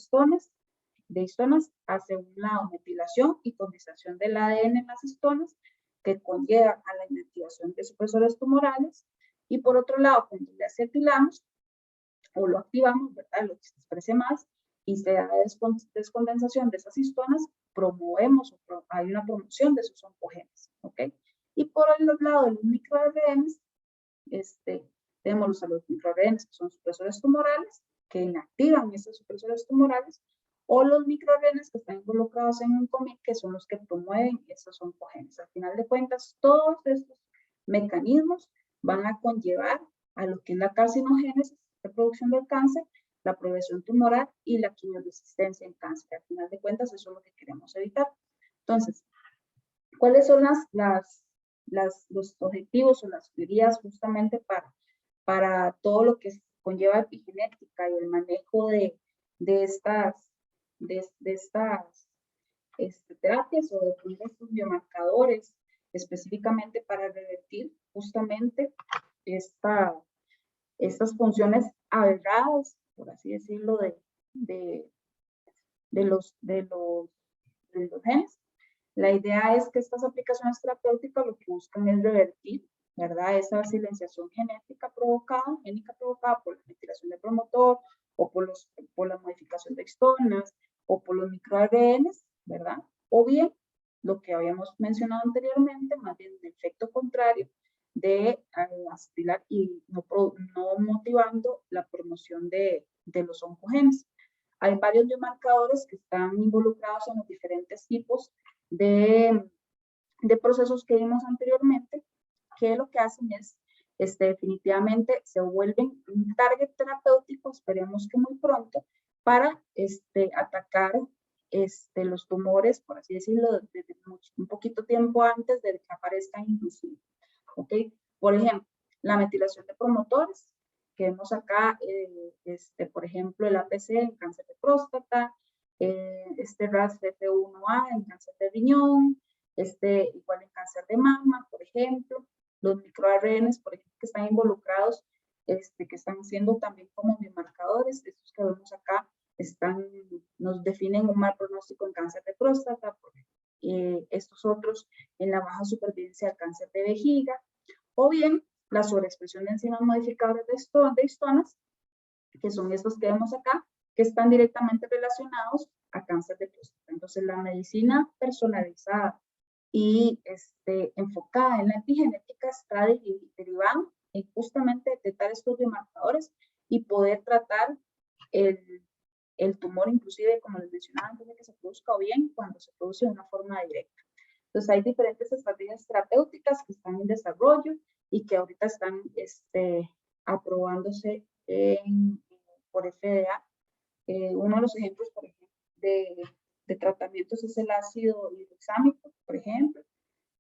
histonas hace un lado metilación y condensación del ADN en las histonas, que conlleva a la inactivación de supresores tumorales. Y por otro lado, cuando le acetilamos o lo activamos, ¿verdad? Lo que se exprese más, y se da descondensación de esas histonas, hay una promoción de esos oncogenes, ¿ok? Y por el lado de los microRNs, tenemos los microRNs que son supresores tumorales, que inactivan esos supresores tumorales, o los microRNs que están involucrados en un COMIT, que son los que promueven esos oncogenes. Al final de cuentas, todos estos mecanismos van a conllevar a lo que es la carcinogénesis, la producción del cáncer, la progresión tumoral y la quimioresistencia en cáncer. Al final de cuentas, eso es lo que queremos evitar. Entonces, ¿cuáles son los objetivos o las teorías justamente para todo lo que conlleva epigenética y el manejo de estas terapias o de estos biomarcadores específicamente para revertir justamente estas funciones aberradas, por así decirlo, de los genes? La idea es que estas aplicaciones terapéuticas lo que buscan es revertir, ¿verdad?, esa silenciación génica provocada por la metilación de promotor o por la modificación de histonas o por los microRNs, ¿verdad? O bien, lo que habíamos mencionado anteriormente, más bien el efecto contrario de astilar y no motivando la promoción de los oncogenes. Hay varios biomarcadores que están involucrados en los diferentes tipos de procesos que vimos anteriormente, que lo que hacen es, definitivamente se vuelven un target terapéutico, esperemos que muy pronto, para atacar los tumores, por así decirlo, desde un poquito tiempo antes de que aparezcan inclusive. ¿Ok? Por ejemplo, la metilación de promotores, que vemos acá, por ejemplo, el APC en cáncer de próstata, RAS-FP1A en cáncer de riñón, igual en cáncer de mama, por ejemplo, los microRNs, por ejemplo, que están involucrados, que están siendo también como biomarcadores, estos que vemos acá, nos definen un mal pronóstico en cáncer de próstata, estos otros en la baja supervivencia del cáncer de vejiga, o bien la sobreexpresión de enzimas modificadoras de histonas, que son estos que vemos acá, que están directamente relacionados a cáncer de próstata. Entonces, la medicina personalizada y enfocada en la epigenética está derivada en justamente detectar estos biomarcadores y poder tratar el tumor, inclusive, como les mencionaba, antes de que se produzca, o bien cuando se produce de una forma directa. Entonces, hay diferentes estrategias terapéuticas que están en desarrollo y que ahorita están aprobándose por FDA. Uno de los ejemplos, por ejemplo, de tratamientos es el ácido hidroxámico, por ejemplo,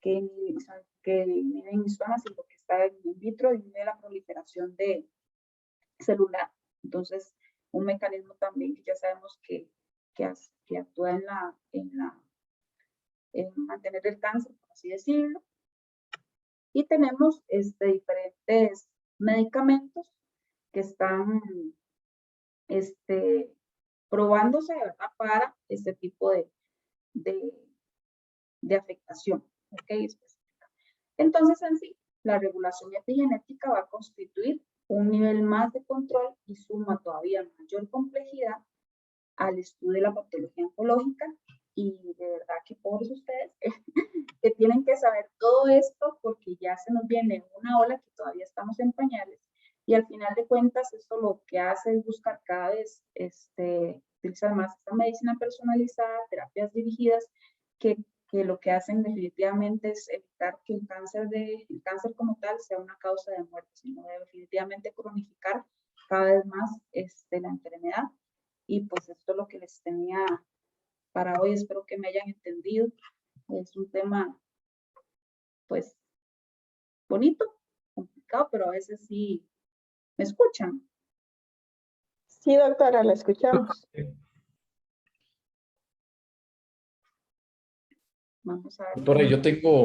que inhibe histonas y lo que está in vitro inhibe la proliferación de celular. Entonces, un mecanismo también que ya sabemos que actúa en mantener el cáncer, por así decirlo. Y tenemos diferentes medicamentos que están probándose, ¿verdad?, para este tipo de afectación, ¿ok? Entonces, en sí, la regulación epigenética va a constituir un nivel más de control y suma todavía mayor complejidad al estudio de la patología oncológica, y de verdad que pobres ustedes que tienen que saber todo esto porque ya se nos viene una ola que todavía estamos en pañales, y al final de cuentas esto lo que hace es buscar cada vez utilizar más esta medicina personalizada, terapias dirigidas que lo que hacen definitivamente es evitar que el cáncer como tal sea una causa de muerte, sino definitivamente cronificar cada vez más la enfermedad. Y pues esto es lo que les tenía para hoy, espero que me hayan entendido. Es un tema pues bonito, complicado, pero a veces sí me escuchan. Sí, doctora, la escuchamos. Vamos a ver. Doctora, yo tengo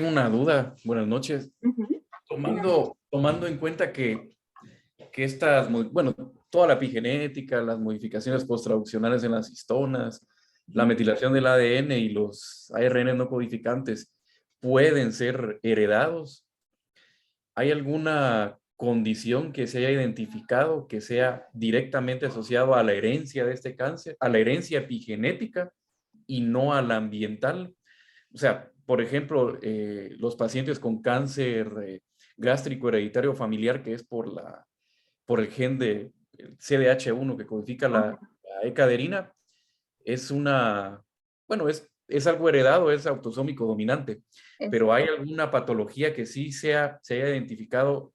una duda. Buenas noches. Tomando en cuenta que toda la epigenética, las modificaciones posttraduccionales en las histonas, la metilación del ADN y los ARN no codificantes pueden ser heredados. ¿Hay alguna condición que se haya identificado, que sea directamente asociado a la herencia de este cáncer, a la herencia epigenética y no a la ambiental. O sea, por ejemplo, los pacientes con cáncer gástrico hereditario familiar, que es por el gen de CDH1 que codifica la E-caderina, es bueno, es algo heredado, es autosómico dominante, pero hay alguna patología que sí se haya identificado,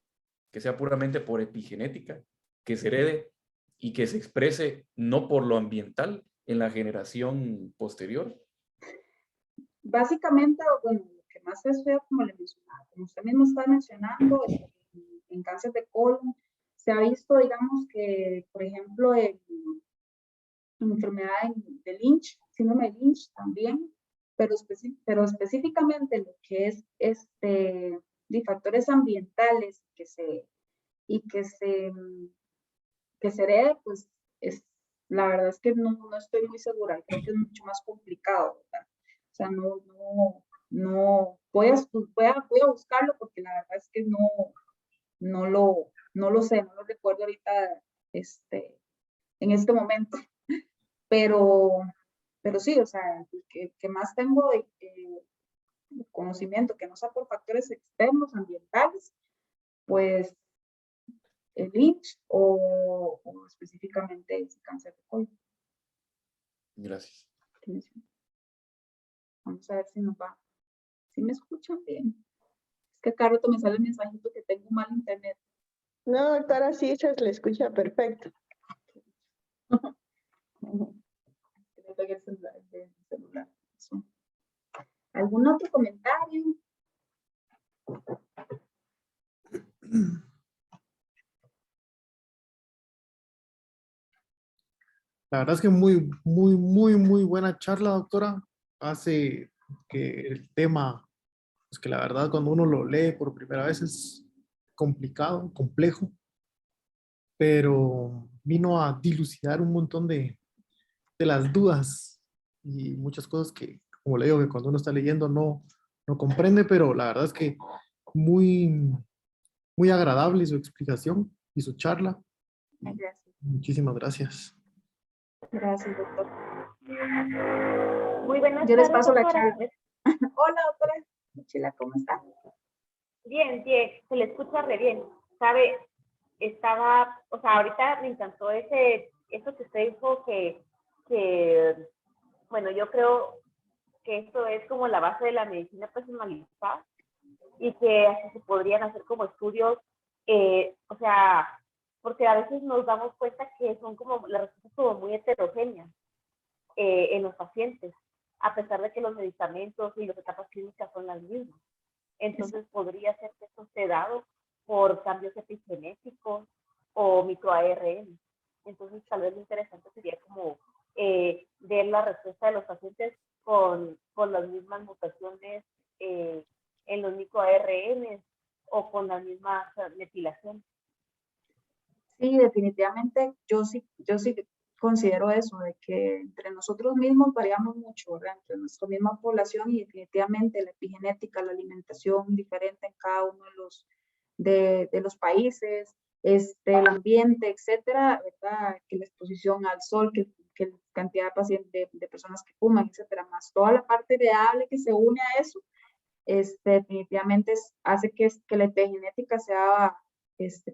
que sea puramente por epigenética, que se herede y que se exprese no por lo ambiental en la generación posterior. Básicamente, bueno, lo que más se estudia, como le mencionaba, como usted mismo está mencionando, en cáncer de colon, se ha visto, digamos, que, por ejemplo, en enfermedad de Lynch, síndrome de Lynch también, pero específicamente lo que es de factores ambientales y que se herede, pues la verdad es que no estoy muy segura, creo que es mucho más complicado, ¿verdad? O sea, no voy a buscarlo porque la verdad es que no lo sé, no lo recuerdo ahorita en este momento, pero sí, o sea, que más tengo conocimiento que no sea por factores externos, ambientales, pues el Lynch o específicamente el cáncer de colon. Gracias. Vamos a ver si nos va. ¿Sí me escuchan bien? Es que cada rato me sale el mensajito que tengo mal internet. No, doctora, sí, se le escucha perfecto. Le pegué el celular. ¿Algún otro comentario? La verdad es que muy buena charla, doctora. Hace que el tema, pues que la verdad cuando uno lo lee por primera vez es complicado, complejo, pero vino a dilucidar un montón de las dudas y muchas cosas que, como le digo, que cuando uno está leyendo no comprende, pero la verdad es que muy, muy agradable su explicación y su charla. Gracias. Muchísimas gracias. Gracias, doctor. Muy buenas Yo les tardes, paso la doctora. charla. Hola, doctora Chila, ¿cómo está? Bien, se le escucha re bien. Sabe, o sea, ahorita me encantó eso que usted dijo bueno, yo creo que esto es como la base de la medicina personalizada y que así se podrían hacer como estudios, o sea, porque a veces nos damos cuenta que son como, las respuestas como muy heterogéneas en los pacientes, a pesar de que los medicamentos y las etapas clínicas son las mismas. Entonces podría ser que esto esté dado por cambios epigenéticos o microARN. Entonces tal vez lo interesante sería como ver la respuesta de los pacientes con las mismas mutaciones en los microARN o con la misma metilación. Sí, definitivamente yo sí considero eso, de que entre nosotros mismos variamos mucho, ¿verdad? Entre nuestra misma población y definitivamente la epigenética, la alimentación diferente en cada uno de los países, el ambiente, etcétera, ¿verdad? Que la exposición al sol, que la cantidad de pacientes, de personas que fuman, etcétera, más toda la parte heredable que se une a eso, definitivamente hace que la epigenética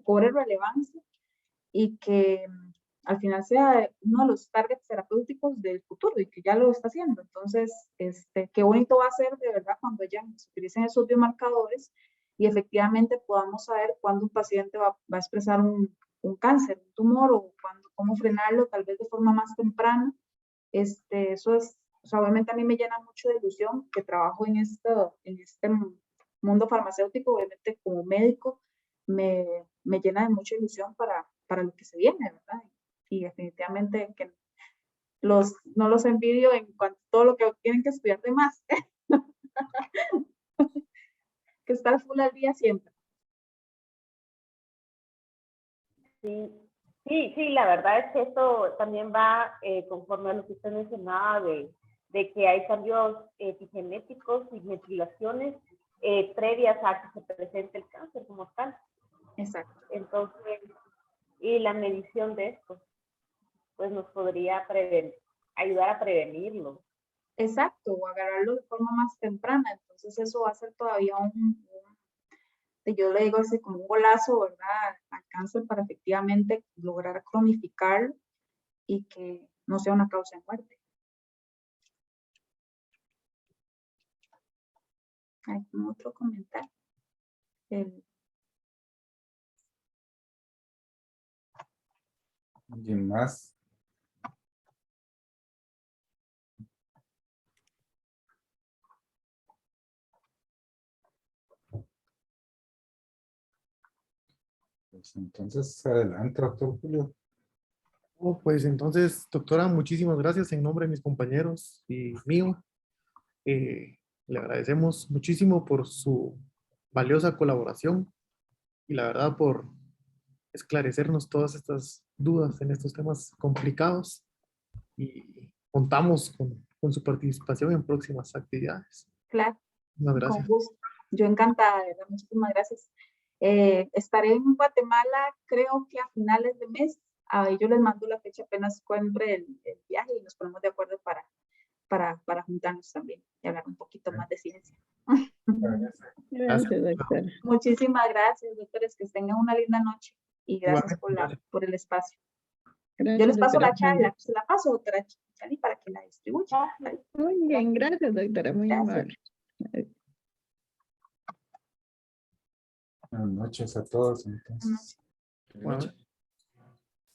cobre relevancia y que al final sea uno de los targets terapéuticos del futuro y que ya lo está haciendo. Entonces, qué bonito va a ser de verdad cuando ya se utilicen esos biomarcadores y efectivamente podamos saber cuándo un paciente va a expresar un cáncer, un tumor o cómo frenarlo tal vez de forma más temprana. Eso es, o sea, obviamente a mí me llena mucho de ilusión que trabajo en este mundo farmacéutico, obviamente como médico, me llena de mucha ilusión para lo que se viene, ¿verdad? Y definitivamente que no los envidio en cuanto a todo lo que tienen que estudiar de más. Que estar full al día siempre. Sí, la verdad es que esto también va conforme a lo que usted mencionaba de que hay cambios epigenéticos y metilaciones previas a que se presente el cáncer como tal. Exacto. Entonces, y la medición de esto, pues nos podría ayudar a prevenirlo. Exacto, o agarrarlo de forma más temprana. Entonces eso va a ser todavía yo le digo así como un golazo, ¿verdad? Al cáncer para efectivamente lograr cronificarlo y que no sea una causa de muerte. Hay como otro comentario. ¿Alguien más? Pues entonces, adelante, doctor Julio. Oh, pues entonces, doctora, muchísimas gracias en nombre de mis compañeros y mío. Le agradecemos muchísimo por su valiosa colaboración y la verdad por esclarecernos todas estas dudas en estos temas complicados y contamos con su participación en próximas actividades. Claro, Muchas con gracias. gusto. Yo encantada, de verdad, muchísimas gracias. Estaré en Guatemala, creo que a finales de mes. Yo les mando la fecha apenas encuentre el viaje y nos ponemos de acuerdo para juntarnos también y hablar un poquito más de ciencia. Gracias, doctora. Muchísimas gracias, doctores, que tengan una linda noche y gracias Igualmente. por el espacio. Yo Gracias, les paso doctora. la charla, se la paso, doctora Chani, para que la distribuya. Muy bien, gracias, doctora. Muy Gracias. amable. Buenas noches a todos. Entonces. Bueno.